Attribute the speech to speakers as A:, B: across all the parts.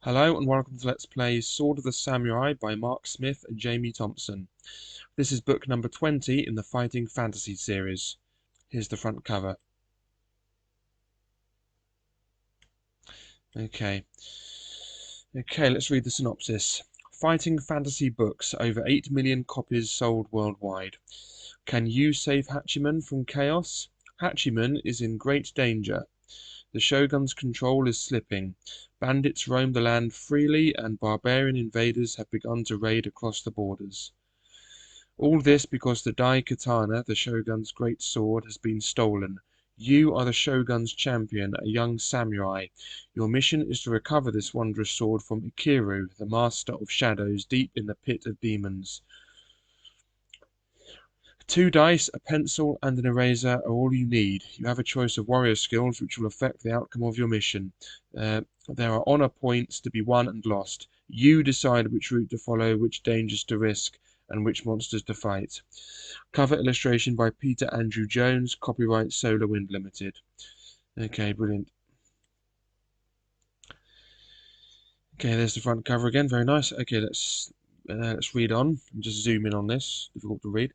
A: Hello and welcome to Let's Play Sword of the Samurai by Mark Smith and Jamie Thomson. This is book number 20 in the Fighting Fantasy series. Here's the front cover. Okay, let's read the synopsis. Fighting fantasy books, over 8 million copies sold worldwide. Can you save Hachiman from chaos? Hachiman is in great danger. The shogun's control is slipping. Bandits roam the land freely and barbarian invaders have begun to raid across the borders. All this because the Dai Katana, the shogun's great sword, has been stolen. You are the shogun's champion, a young samurai. Your mission is to recover this wondrous sword from Ikiru, the master of shadows, deep in the pit of demons. 2 dice, a pencil, and an eraser are all you need. You have a choice of warrior skills which will affect the outcome of your mission. There are honor points to be won and lost. You decide which route to follow, which dangers to risk, and which monsters to fight. Cover illustration by Peter Andrew Jones, copyright Solar Wind Limited. Okay, brilliant. Okay, there's the front cover again, very nice. Okay, let's read on and just zoom in on this. Difficult to read.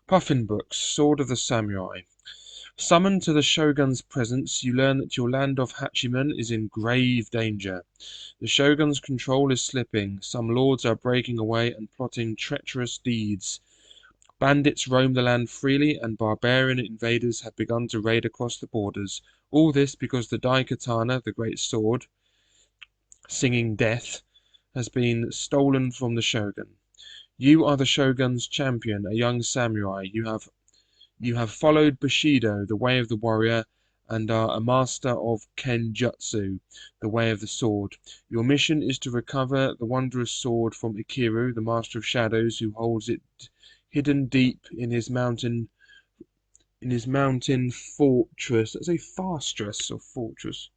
A: Puffin Books, Sword of the Samurai. Summoned to the shogun's presence, you learn that your land of Hachiman is in grave danger. The shogun's control is slipping. Some lords are breaking away and plotting treacherous deeds. Bandits roam the land freely and barbarian invaders have begun to raid across the borders. All this because the Dai Katana, the great sword, singing death, has been stolen from the shogun. You are the shogun's champion, a young samurai. You have followed Bushido, the way of the warrior, and are a master of Kenjutsu, the way of the sword. Your mission is to recover the wondrous sword from Ikiru, the master of shadows, who holds it hidden deep in his mountain fortress. Does that say fastness or fortress?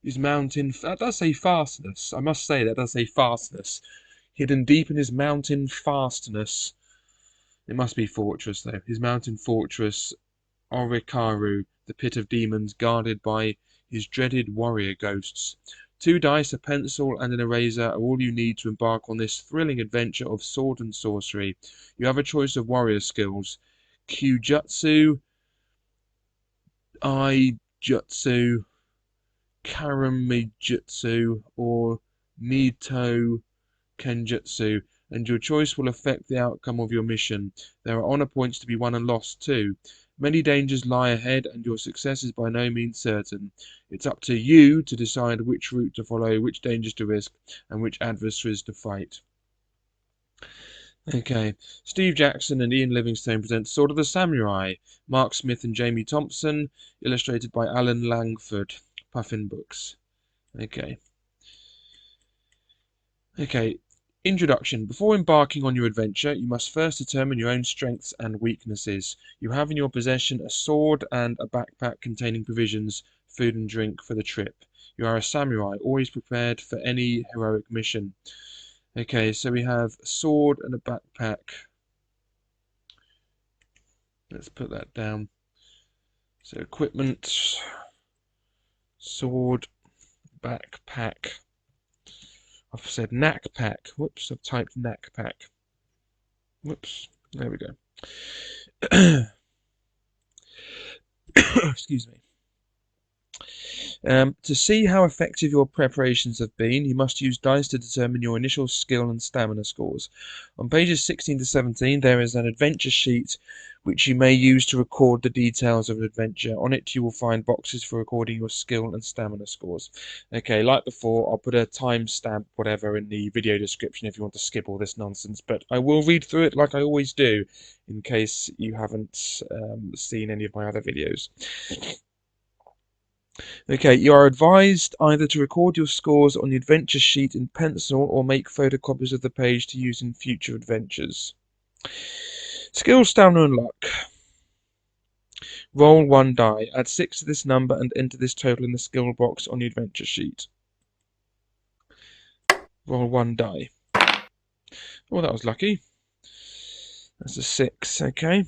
A: That does say fastness. I must say that does say fastness. Hidden deep in his mountain fastness. It must be fortress, though. His mountain fortress, Orikaru, the pit of demons, guarded by his dreaded warrior ghosts. 2 dice, a pencil, and an eraser are all you need to embark on this thrilling adventure of sword and sorcery. You have a choice of warrior skills: Kyujutsu, Aijutsu, Karamijutsu, or Nito Kenjutsu, and your choice will affect the outcome of your mission. There are honor points to be won and lost too. Many dangers lie ahead and your success is by no means certain. It's up to you to decide which route to follow, which dangers to risk, and which adversaries to fight. Okay, Steve Jackson and Ian Livingstone present Sword of the Samurai. Mark Smith and Jamie Thomson, illustrated by Alan Langford. Puffin Books. Okay. Introduction. Before embarking on your adventure, you must first determine your own strengths and weaknesses. You have in your possession a sword and a backpack containing provisions, food and drink for the trip. You are a samurai, always prepared for any heroic mission. Okay, so we have a sword and a backpack. Let's put that down. So equipment, sword, backpack. I've said knackpack. Whoops, I've typed knackpack. Whoops, there we go. Excuse me. To see how effective your preparations have been, you must use dice to determine your initial skill and stamina scores. On pages 16 to 17, there is an adventure sheet which you may use to record the details of an adventure. On it, you will find boxes for recording your skill and stamina scores. Okay, like before, I'll put a timestamp, whatever, in the video description if you want to skip all this nonsense, but I will read through it like I always do, in case you haven't seen any of my other videos. Okay, you are advised either to record your scores on the adventure sheet in pencil or make photocopies of the page to use in future adventures. Skill, stamina and luck. Roll 1 die. Add 6 to this number and enter this total in the skill box on the adventure sheet. Roll 1 die. Oh, that was lucky. That's a 6, okay.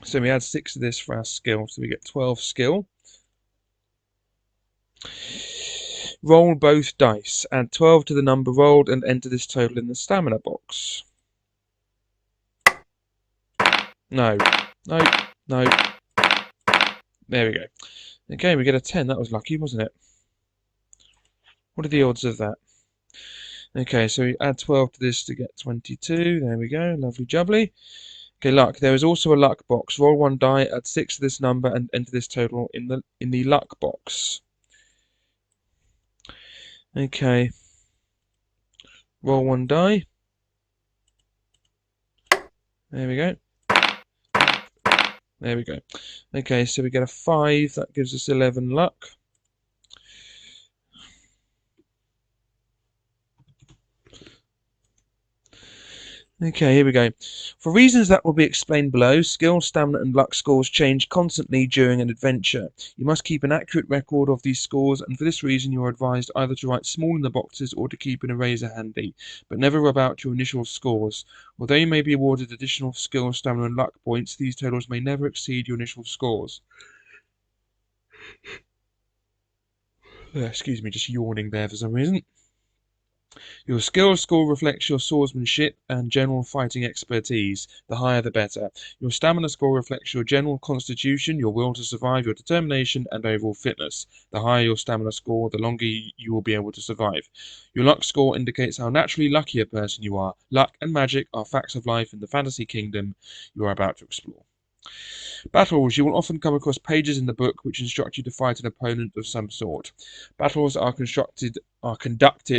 A: So we add 6 to this for our skill, so we get 12 skill. Roll both dice. Add 12 to the number rolled and enter this total in the stamina box. No. No. No. There we go. Okay, we get a 10. That was lucky, wasn't it? What are the odds of that? Okay, so we add 12 to this to get 22. There we go. Lovely jubbly. Okay, luck. There is also a luck box. Roll one die, add 6 to this number, and enter this total in the luck box. Okay. Roll one die. There we go. There we go. Okay, so we get a 5. That gives us 11 luck. Okay, here we go. For reasons that will be explained below, skill, stamina, and luck scores change constantly during an adventure. You must keep an accurate record of these scores, and for this reason you are advised either to write small in the boxes or to keep an eraser handy, but never rub out your initial scores. Although you may be awarded additional skill, stamina, and luck points, these totals may never exceed your initial scores. Excuse me, just yawning there for some reason. Your skill score reflects your swordsmanship and general fighting expertise. The higher the better. Your stamina score reflects your general constitution, your will to survive, your determination, and overall fitness. The higher your stamina score, the longer you will be able to survive. Your luck score indicates how naturally lucky a person you are. Luck and magic are facts of life in the fantasy kingdom you are about to explore. Battles. You will often come across pages in the book which instruct you to fight an opponent of some sort. Battles are conducted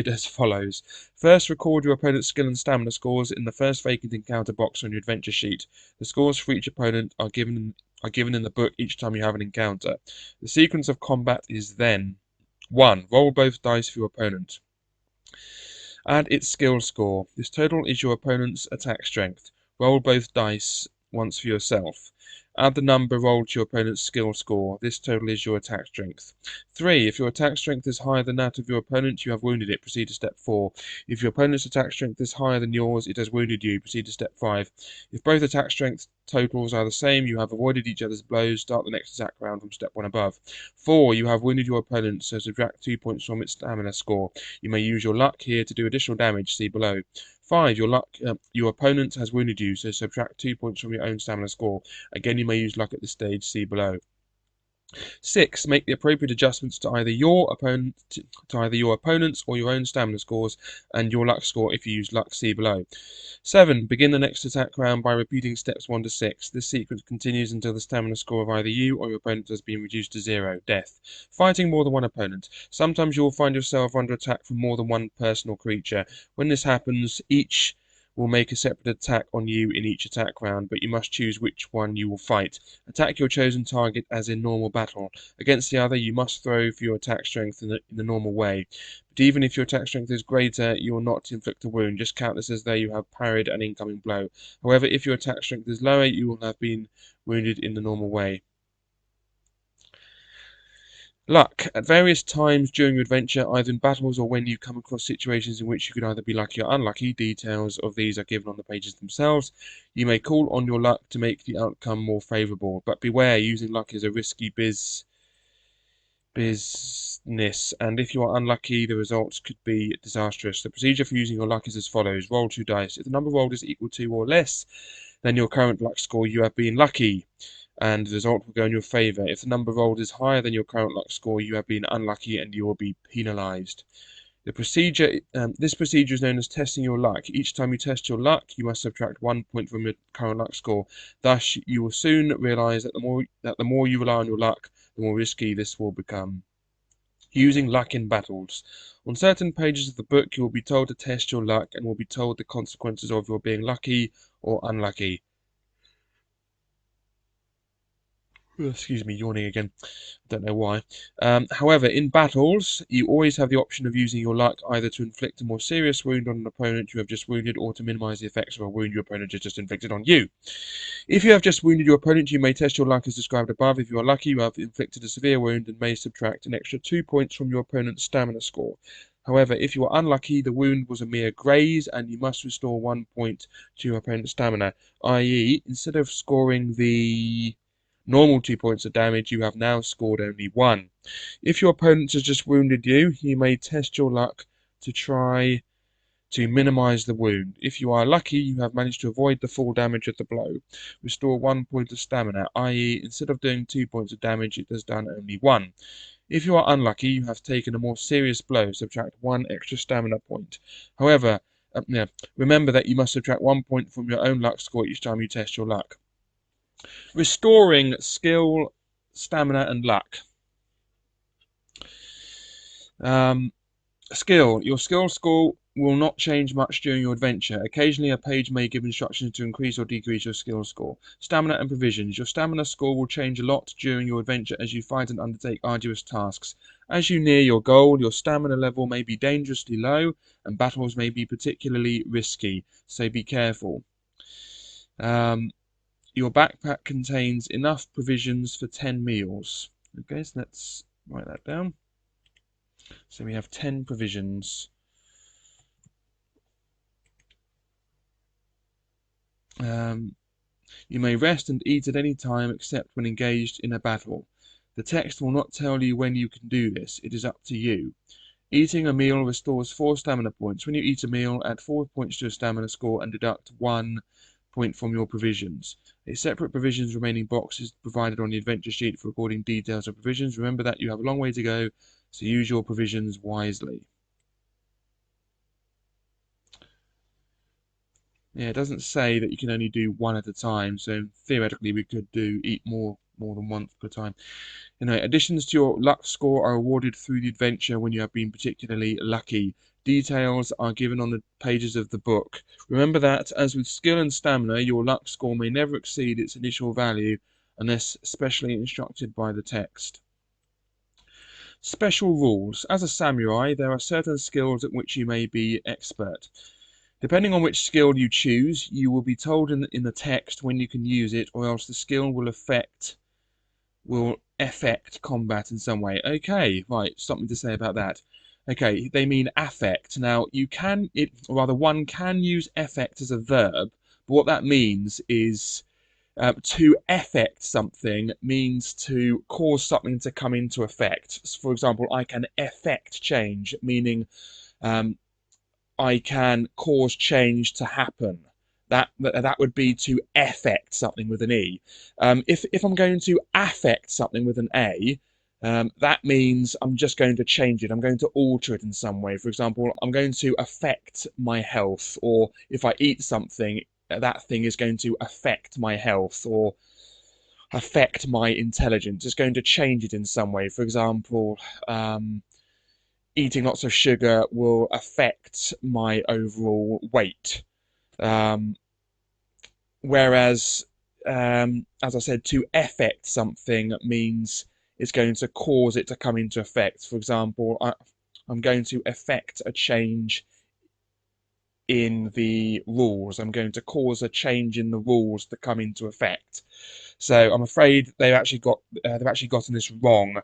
A: as follows. First, record your opponent's skill and stamina scores in the first vacant encounter box on your adventure sheet. The scores for each opponent are given in the book each time you have an encounter. The sequence of combat is then 1. Roll both dice for your opponent. Add its skill score. This total is your opponent's attack strength. Roll both dice once for yourself. Add the number rolled to your opponent's skill score. This total is your attack strength. 3. If your attack strength is higher than that of your opponent, you have wounded it. Proceed to step 4. If your opponent's attack strength is higher than yours, it has wounded you. Proceed to step 5. If both attack strength totals are the same, you have avoided each other's blows. Start the next attack round from step 1 above. 4. You have wounded your opponent, so subtract 2 points from its stamina score. You may use your luck here to do additional damage. See below. 5. Your opponent has wounded you, so subtract 2 points from your own stamina score. Again, you may use luck at this stage. See below. 6. Make the appropriate adjustments to either your opponent's or your own stamina scores and your luck score if you use luck. See below. 7. Begin the next attack round by repeating steps 1 to 6. This sequence continues until the stamina score of either you or your opponent has been reduced to 0. Death. Fighting more than one opponent. Sometimes you will find yourself under attack from more than one person or creature. When this happens, each will make a separate attack on you in each attack round, but you must choose which one you will fight. Attack your chosen target as in normal battle. Against the other, you must throw for your attack strength in the normal way. But even if your attack strength is greater, you will not inflict a wound. Just count this as though you have parried an incoming blow. However, if your attack strength is lower, you will have been wounded in the normal way. Luck. At various times during your adventure, either in battles or when you come across situations in which you could either be lucky or unlucky, details of these are given on the pages themselves. You may call on your luck to make the outcome more favourable, but beware, using luck is a risky business, and if you are unlucky, the results could be disastrous. The procedure for using your luck is as follows. Roll 2 dice. If the number rolled is equal to or less than your current luck score, you have been lucky, and the result will go in your favour. If the number rolled is higher than your current luck score, you have been unlucky and you will be penalised. This procedure is known as testing your luck. Each time you test your luck, you must subtract 1 point from your current luck score. Thus, you will soon realise that the more you rely on your luck, the more risky this will become. Using luck in battles. On certain pages of the book, you will be told to test your luck and will be told the consequences of your being lucky or unlucky. Excuse me, yawning again. Don't know why. However, in battles, you always have the option of using your luck either to inflict a more serious wound on an opponent you have just wounded or to minimize the effects of a wound your opponent has just inflicted on you. If you have just wounded your opponent, you may test your luck as described above. If you are lucky, you have inflicted a severe wound and may subtract an extra 2 points from your opponent's stamina score. However, if you are unlucky, the wound was a mere graze and you must restore 1 point to your opponent's stamina, i.e., instead of scoring the Normal 2 points of damage, you have now scored only 1. If your opponent has just wounded you, you may test your luck to try to minimize the wound. If you are lucky, you have managed to avoid the full damage of the blow. Restore 1 point of stamina, i.e. instead of doing 2 points of damage, it has done only 1. If you are unlucky, you have taken a more serious blow, subtract 1 extra stamina point. However, remember that you must subtract 1 point from your own luck score each time you test your luck. Restoring skill, stamina, and luck. Skill. Your skill score will not change much during your adventure. Occasionally a page may give instructions to increase or decrease your skill score. Stamina and provisions. Your stamina score will change a lot during your adventure as you fight and undertake arduous tasks. As you near your goal, your stamina level may be dangerously low and battles may be particularly risky, so be careful. Your backpack contains enough provisions for 10 meals. Okay, so let's write that down. So we have 10 provisions. You may rest and eat at any time except when engaged in a battle. The text will not tell you when you can do this. It is up to you. Eating a meal restores 4 stamina points. When you eat a meal, add 4 points to your stamina score and deduct 1 point from your provisions. A separate provisions remaining box is provided on the adventure sheet for recording details of provisions. Remember that you have a long way to go, so use your provisions wisely. Yeah, it doesn't say that you can only do 1 at a time, so theoretically we could eat more than once per time. Additions to your luck score are awarded through the adventure when you have been particularly lucky. Details are given on the pages of the book. Remember that, as with skill and stamina, your luck score may never exceed its initial value unless specially instructed by the text. Special rules. As a samurai, there are certain skills at which you may be expert. Depending on which skill you choose, you will be told in the text when you can use it, or else the skill will affect combat in some way. Okay, right, something to say about that. Okay, they mean affect. Now, one can use affect as a verb, but what that means is to affect something means to cause something to come into effect. So for example, I can affect change, meaning I can cause change to happen. That would be to affect something with an E. If I'm going to affect something with an A, that means I'm just going to change it. I'm going to alter it in some way. For example, I'm going to affect my health, or if I eat something, that thing is going to affect my health or affect my intelligence. It's going to change it in some way. For example, eating lots of sugar will affect my overall weight. Whereas, as I said, to affect something means it's going to cause it to come into effect. For example, I'm going to affect a change in the rules. I'm going to cause a change in the rules to come into effect. So I'm afraid they've actually gotten this wrong,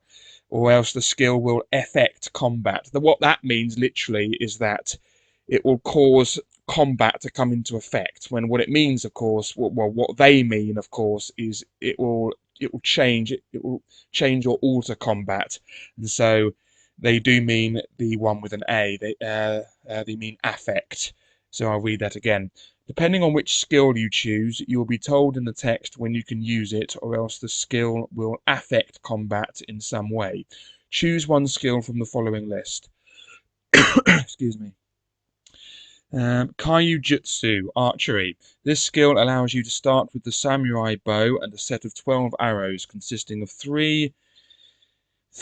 A: or else the skill will affect combat. What that means literally is that it will cause combat to come into effect. When what it means, of course, what they mean, of course, is it will change or alter combat, and so they do mean the one with an A. They mean affect. So I'll read that again. Depending on which skill you choose, you will be told in the text when you can use it, or else the skill will affect combat in some way. Choose one skill from the following list. Excuse me. Kaiyu Jutsu, archery. This skill allows you to start with the samurai bow and a set of 12 arrows consisting of three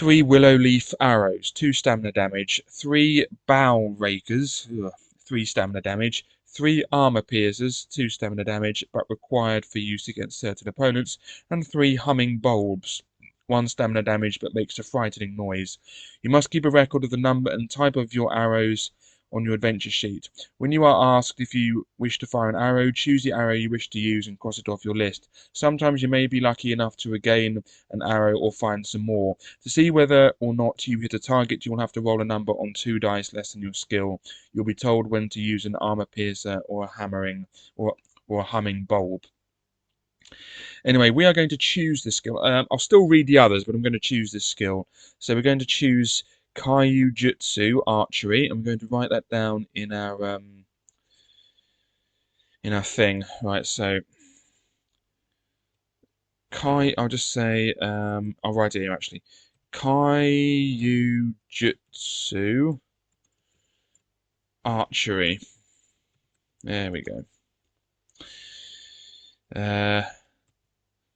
A: willow leaf arrows, 2 stamina damage, 3 bow rakers, 3 stamina damage, 3 armor piercers, 2 stamina damage, but required for use against certain opponents, and 3 humming bulbs, 1 stamina damage, but makes a frightening noise. You must keep a record of the number and type of your arrows on your adventure sheet. When you are asked if you wish to fire an arrow, choose the arrow you wish to use and cross it off your list. Sometimes you may be lucky enough to regain an arrow or find some more. To see whether or not you hit a target, you will have to roll a number on 2 dice less than your skill. You'll be told when to use an armor piercer or a humming bulb. Anyway, we are going to choose this skill. I'll still read the others, but I'm going to choose this skill. So we're going to choose Kaiyu Jutsu Archery. I'm going to write that down in our thing. Right, so I'll just say I'll write it here actually. Kaiyu Jutsu Archery. There we go.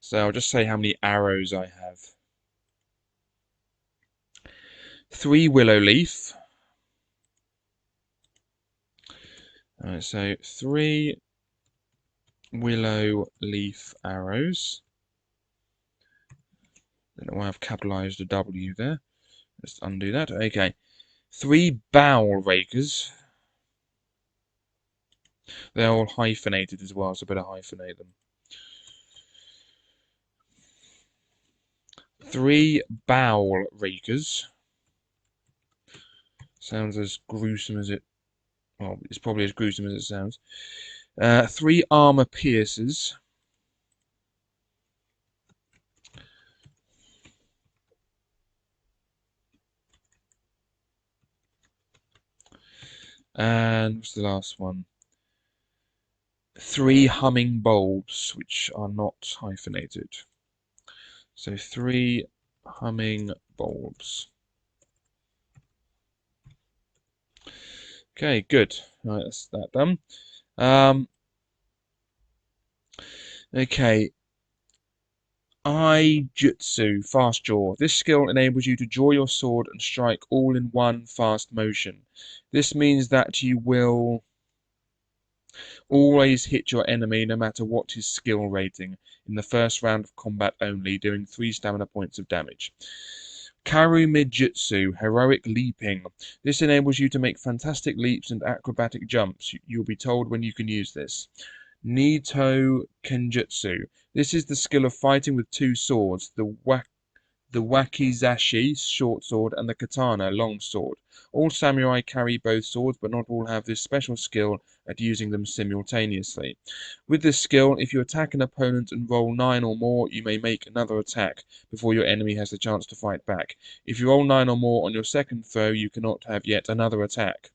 A: So I'll just say how many arrows I have. 3 willow leaf. Alright, so 3 willow leaf arrows. Don't know why I've capitalized a W there. Let's undo that. Okay. 3 bowl rakers. They're all hyphenated as well, so I better hyphenate them. 3 bowl rakers. Sounds as gruesome as it... Well, it's probably as gruesome as it sounds. 3 armor piercers. And what's the last one? 3 humming bulbs, which are not hyphenated. So 3 humming bulbs. Okay, good. Right, that's that done. Okay. Jutsu, fast draw. This skill enables you to draw your sword and strike all in one fast motion. This means that you will always hit your enemy no matter what his skill rating in the first round of combat only, doing 3 stamina points of damage. Karu Midjutsu, heroic leaping. This enables you to make fantastic leaps and acrobatic jumps. You'll be told when you can use this. Nito Kenjutsu. This is the skill of fighting with 2 swords, the wakizashi, short sword, and the katana, long sword. All samurai carry both swords, but not all have this special skill at using them simultaneously. With this skill, if you attack an opponent and roll 9 or more, you may make another attack before your enemy has the chance to fight back. If you roll 9 or more on your second throw, you cannot have yet another attack.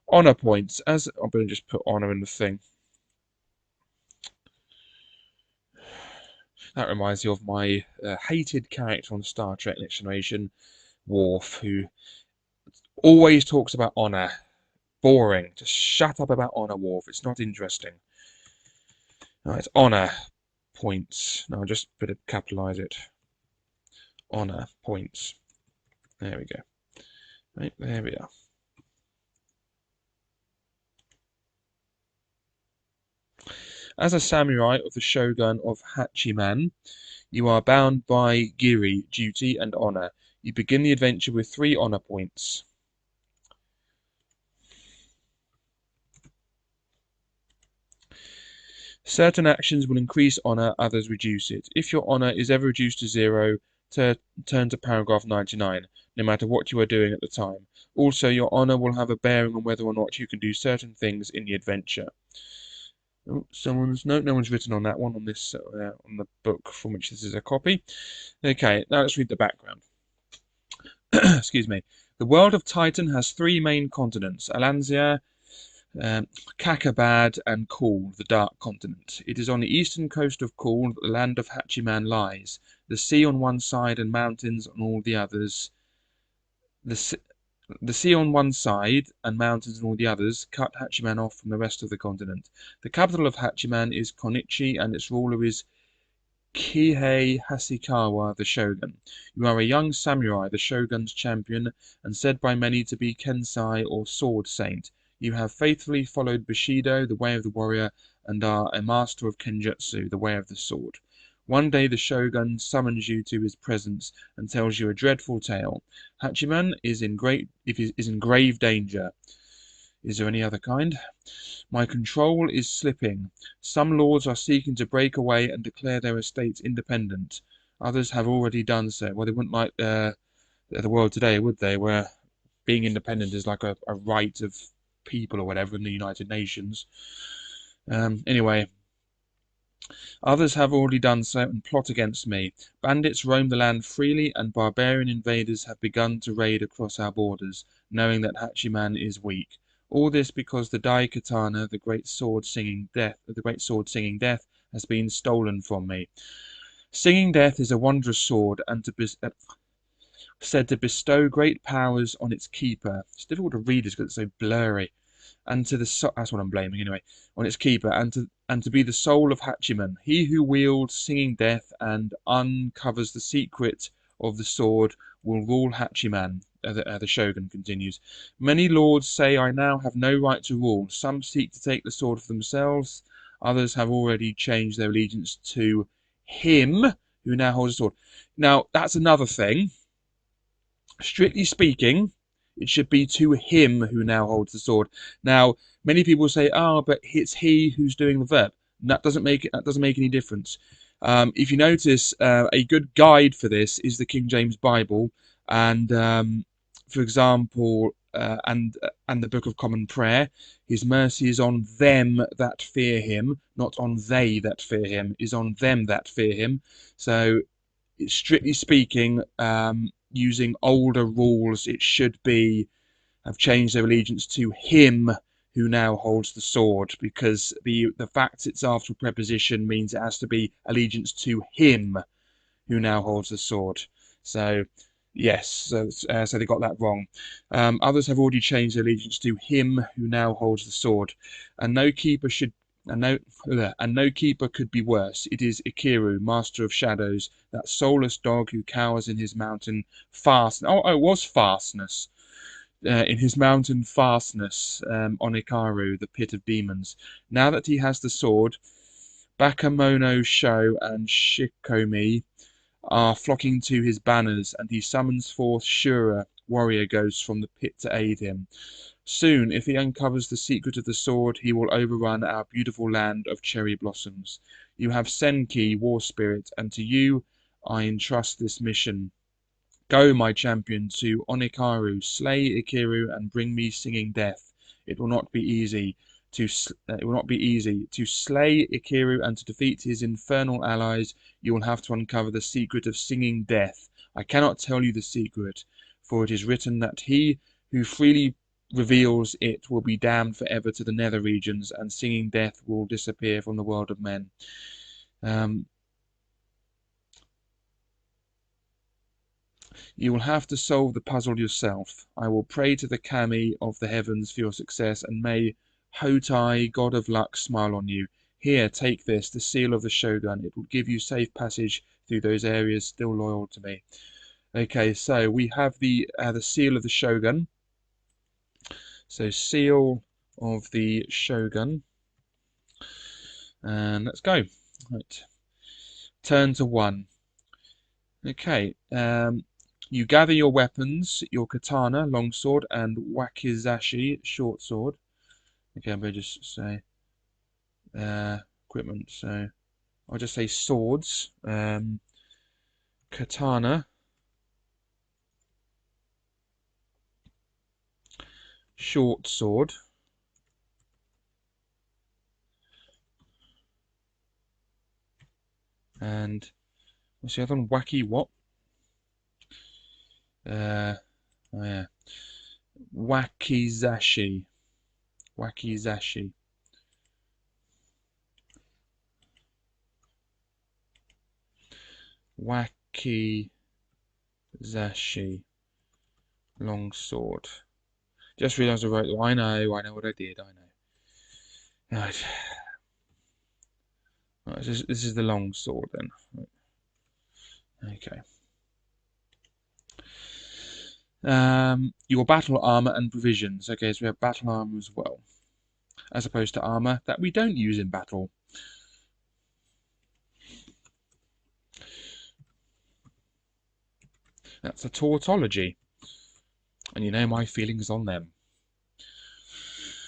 A: Honor points. I'm going to just put honor in the thing. That reminds me of my hated character on Star Trek Next Generation, Worf, who always talks about honor. Boring. Just shut up about honor, Worf. It's not interesting. Right, honor points. Now I'll just capitalize it. Honor points. There we go. Right, there we are. As a samurai of the shogun of Hachiman, you are bound by giri, duty, and honor. You begin the adventure with 3 honor points. Certain actions will increase honor, others reduce it. If your honor is ever reduced to 0, turn to paragraph 99, no matter what you are doing at the time. Also, your honor will have a bearing on whether or not you can do certain things in the adventure. Oh, no one's written on that one on this on the book from which this is a copy. Okay, now let's read the background. Excuse me. The world of Titan has 3 main continents: Alanzia, Kakabad, and Khul, the Dark Continent. It is on the eastern coast of Khul that the land of Hachiman lies. The sea on one side and mountains on all the others. The sea on one side and mountains on all the others cut Hachiman off from the rest of the continent. The capital of Hachiman is Konichi, and its ruler is Kihei Hasikawa, the shogun. You are a young samurai, the shogun's champion, and said by many to be Kensai or sword saint. You have faithfully followed Bushido, the way of the warrior, and are a master of Kenjutsu, the way of the sword. One day the shogun summons you to his presence and tells you a dreadful tale. Hachiman is in grave danger. Is there any other kind? My control is slipping. Some lords are seeking to break away and declare their estates independent. Others have already done so. Well, they wouldn't like the world today, would they? Where being independent is like a right of people or whatever in the United Nations. Anyway, Others have already done so and plot against me. Bandits roam the land freely, and barbarian invaders have begun to raid across our borders, knowing that Hachiman is weak. All this because the Dai Katana, the great sword singing death, has been stolen from me. Singing Death is a wondrous sword, and said to bestow great powers on its keeper. It's difficult to read this because it's so blurry. And to the that's what I'm blaming anyway, on its keeper, and to be the soul of Hachiman, he who wields Singing Death and uncovers the secret of the sword will rule Hachiman. The shogun continues. Many lords say I now have no right to rule. Some seek to take the sword for themselves. Others have already changed their allegiance to him who now holds the sword. Now that's another thing. Strictly speaking, it should be to him who now holds the sword. Now, many people say, "Oh, but it's he who's doing the verb." That doesn't make any difference. If you notice, a good guide for this is the King James Bible, and for example, and the Book of Common Prayer. His mercy is on them that fear him, not on they that fear him. Is on them that fear him. So, strictly speaking, using older rules, it should be have changed their allegiance to him who now holds the sword, because the fact it's after a preposition means it has to be allegiance to him who now holds the sword. So yes, so they got that wrong. Others have already changed their allegiance to him who now holds the sword, and no keeper should and no keeper could be worse. It is Ikiru, master of shadows, that soulless dog who cowers in his mountain fastness. Oh, it was fastness. In his mountain fastness, on Ikaru, the pit of demons. Now that he has the sword, Bakamono Sho and Shikomi are flocking to his banners, and he summons forth Shura, warrior ghosts, from the pit to aid him. Soon, if he uncovers the secret of the sword, he will overrun our beautiful land of cherry blossoms. You have Senki, war spirit, and to you I entrust this mission. Go, my champion, to Onikaru, slay Ikiru, and bring me Singing Death. It will not be easy to slay Ikiru and to defeat his infernal allies. You will have to uncover the secret of Singing Death. I cannot tell you the secret, for it is written that he who freely reveals it will be damned forever to the nether regions, and Singing Death will disappear from the world of men. You will have to solve the puzzle yourself. I will pray to the Kami of the heavens for your success, and may Hotai, god of luck, smile on you. Here, take this, the seal of the Shogun. It will give you safe passage through those areas still loyal to me. Okay, so we have the seal of the Shogun. So, seal of the Shogun. And let's go. Right. Turn to 1. Okay. You gather your weapons, your katana, longsword, and wakizashi, short sword. Okay, I'm going to just say equipment. So I'll just say swords. Katana, short sword, and what's the other one? Wacky what? Oh yeah, wakizashi. Wakizashi. Wakizashi. Long sword. Just realised I wrote. I know what I did. I know. Right. Right, this is the long sword then. Okay. Your battle armor and provisions. Okay, so we have battle armor as well, as opposed to armor that we don't use in battle. That's a tautology, and you know my feelings on them.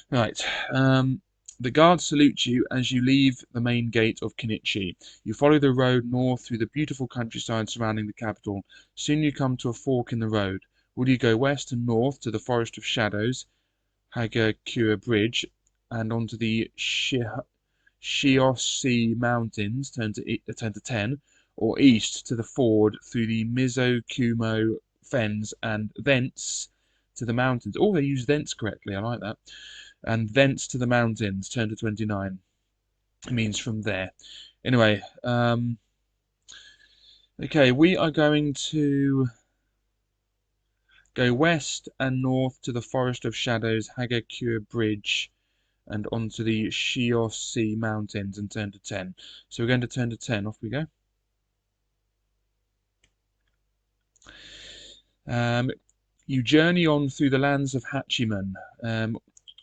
A: Right. The guards salute you as you leave the main gate of Kenichi. You follow the road north through the beautiful countryside surrounding the capital. Soon you come to a fork in the road. Will you go west and north to the Forest of Shadows, Hagakure Bridge, and onto the Shiossi Mountains, turn to 10, or east to the ford through the Mizokumo Fens, and thence to the mountains. Oh, they use thence correctly, I like that. And thence to the mountains, turn to 29. It means from there. Anyway, okay, we are going to go west and north to the Forest of Shadows, Hagakure Bridge, and onto the Shiossi Mountains and turn to 10. So we're going to turn to 10. Off we go. You journey on through the lands of Hachiman.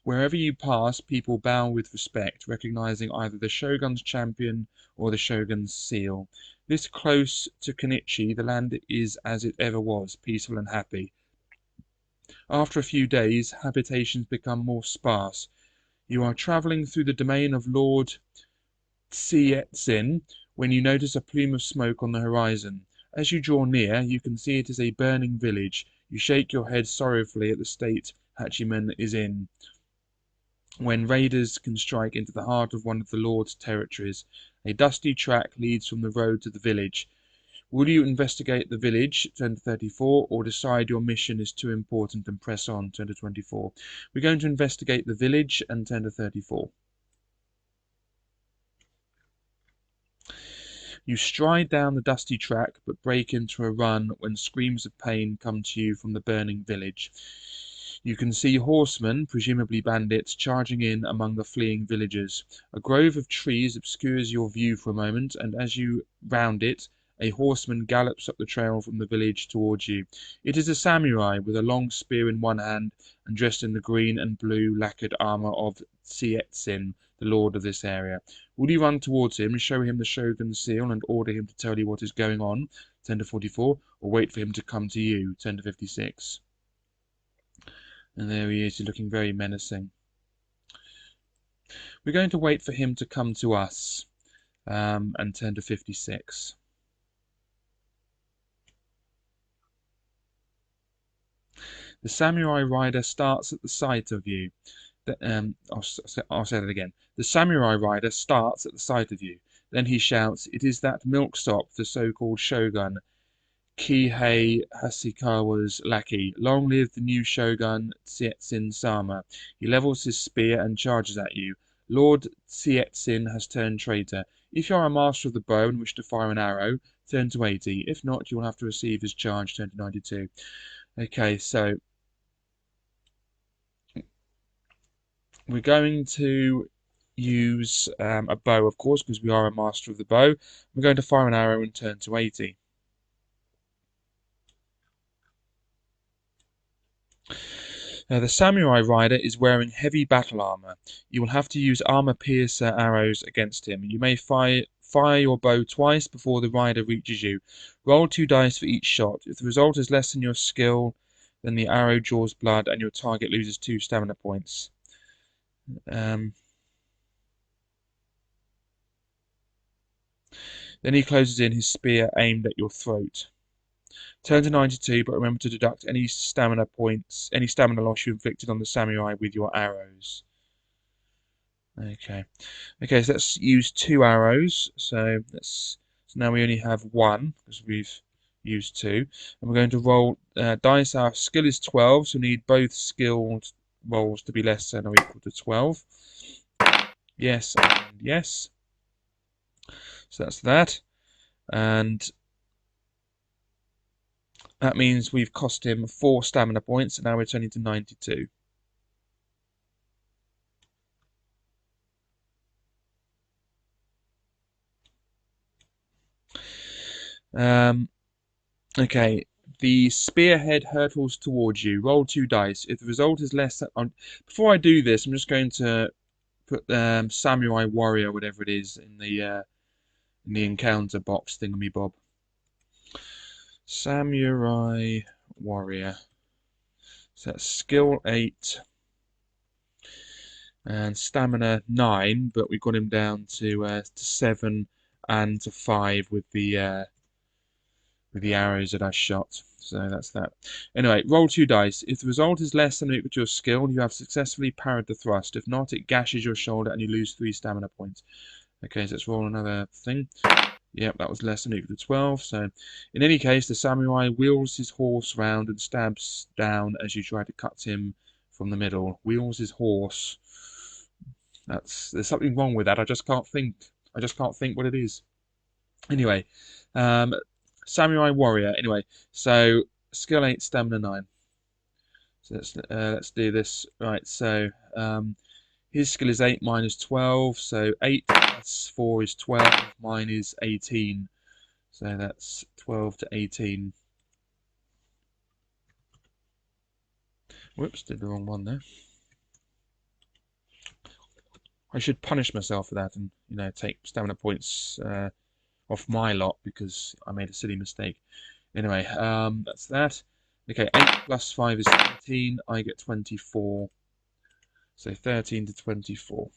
A: Wherever you pass, people bow with respect, recognizing either the shogun's champion or the shogun's seal. This close to Kenichi, the land is as it ever was, peaceful and happy. After a few days, habitations become more sparse. You are traveling through the domain of Lord Tsietzin when you notice a plume of smoke on the horizon. As you draw near, you can see it is a burning village. You shake your head sorrowfully at the state Hachiman is in, when raiders can strike into the heart of one of the Lord's territories. A dusty track leads from the road to the village. Will you investigate the village, turn to 34, or decide your mission is too important and press on, turn to 24? We're going to investigate the village and turn to 34. You stride down the dusty track, but break into a run when screams of pain come to you from the burning village. You can see horsemen, presumably bandits, charging in among the fleeing villagers. A grove of trees obscures your view for a moment, and as you round it, a horseman gallops up the trail from the village towards you. It is a samurai with a long spear in one hand and dressed in the green and blue lacquered armor of Tsietzin, the lord of this area. Will you run towards him, show him the shogun's seal, and order him to tell you what is going on, 10 to 44, or wait for him to come to you, 10 to 56? And there he is, he's looking very menacing. We're going to wait for him to come to us, and turn to 56. The samurai rider starts at the sight of you. I'll say that again. The samurai rider starts at the sight of you. Then he shouts, "It is that milksop, the so-called shogun, Kihei Hasikawa's lackey. Long live the new shogun Tsietzin Sama." He levels his spear and charges at you. Lord Tsietzin has turned traitor. If you are a master of the bow and wish to fire an arrow, turn to 80. If not, you will have to receive his charge, turn to 92. Okay, so we're going to use a bow, of course, because we are a master of the bow. We're going to fire an arrow and turn to 80. Now, the samurai rider is wearing heavy battle armor. You will have to use armor piercer arrows against him. You may fire your bow twice before the rider reaches you. Roll 2 dice for each shot. If the result is less than your skill, then the arrow draws blood and your target loses 2 stamina points. Then he closes in, his spear aimed at your throat. Turn to 92, but remember to deduct any stamina loss you inflicted on the samurai with your arrows. Okay, so let's use 2 arrows. So now we only have 1 because we've used 2, and we're going to roll dice. Our skill is 12, so we need both skilled rolls to be less than or equal to 12. Yes and yes. So that's that, and that means we've cost him 4 stamina points, and now we're turning to 92. Okay, the spearhead hurtles towards you. Roll 2 dice. If the result is less than... Before I do this, I'm just going to put Samurai Warrior, whatever it is, in the encounter box thingamy-bob. Samurai Warrior. So that's skill 8 and stamina 9, but we've got him down to 7 and to 5 with the arrows that I shot. So that's that. Anyway, roll 2 dice. If the result is less than or equal to your skill, you have successfully parried the thrust. If not, it gashes your shoulder and you lose 3 stamina points. Okay, so let's roll another thing. Yep, that was less than or equal to 12. So, in any case, the samurai wheels his horse round and stabs down as you try to cut him from the middle. Wheels his horse. There's something wrong with that. I just can't think. I just can't think what it is. Anyway, samurai warrior. Anyway, so skill 8, stamina 9. So let's do this. Right. So his skill is 8, mine is 12. So 8 plus 4 is 12. Mine is 18. So that's 12 to 18. Whoops, did the wrong one there. I should punish myself for that and, take stamina points off my lot because I made a silly mistake. Anyway, that's that. Okay, 8 plus 5 is 13. I get 24. So 13 to 24.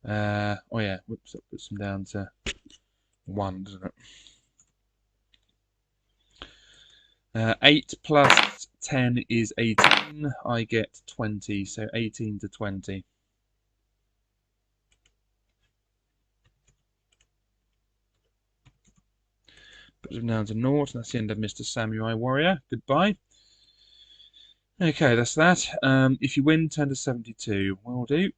A: Oh yeah, whoops, that puts them down to 1, doesn't it? 8 plus 10 is 18. I get 20, so 18 to 20. Put them down to 0. That's the end of Mr. Samurai Warrior. Goodbye. Okay, that's that. If you win, turn to 72. Will do.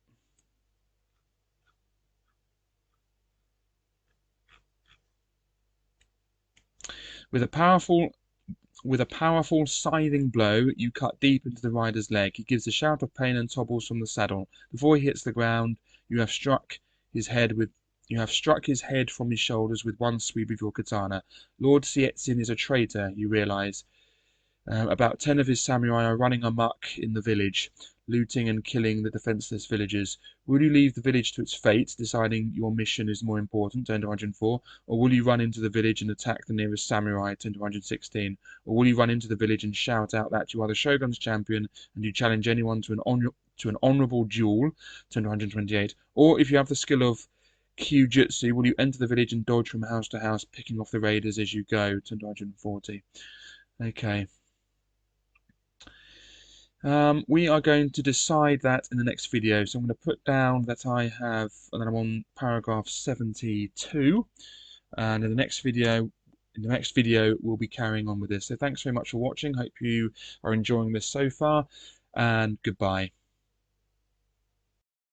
A: With a powerful scything blow, you cut deep into the rider's leg. He gives a shout of pain and topples from the saddle. Before he hits the ground, you have struck his head from his shoulders with one sweep of your katana. Lord Sietzin is a traitor, you realize. About 10 of his samurai are running amok in the village, looting and killing the defenseless villagers. Will you leave the village to its fate, deciding your mission is more important, turn to 104, or will you run into the village and attack the nearest samurai, turn to 116, or will you run into the village and shout out that you are the Shogun's champion and you challenge anyone to an honorable duel, turn to 128, or if you have the skill of Kyujutsu, will you enter the village and dodge from house to house, picking off the raiders as you go, turn to 140. Okay. We are going to decide that in the next video. So I'm going to put down that I'm on paragraph 72, and in the next video, we'll be carrying on with this. So thanks very much for watching. Hope you are enjoying this so far, and goodbye.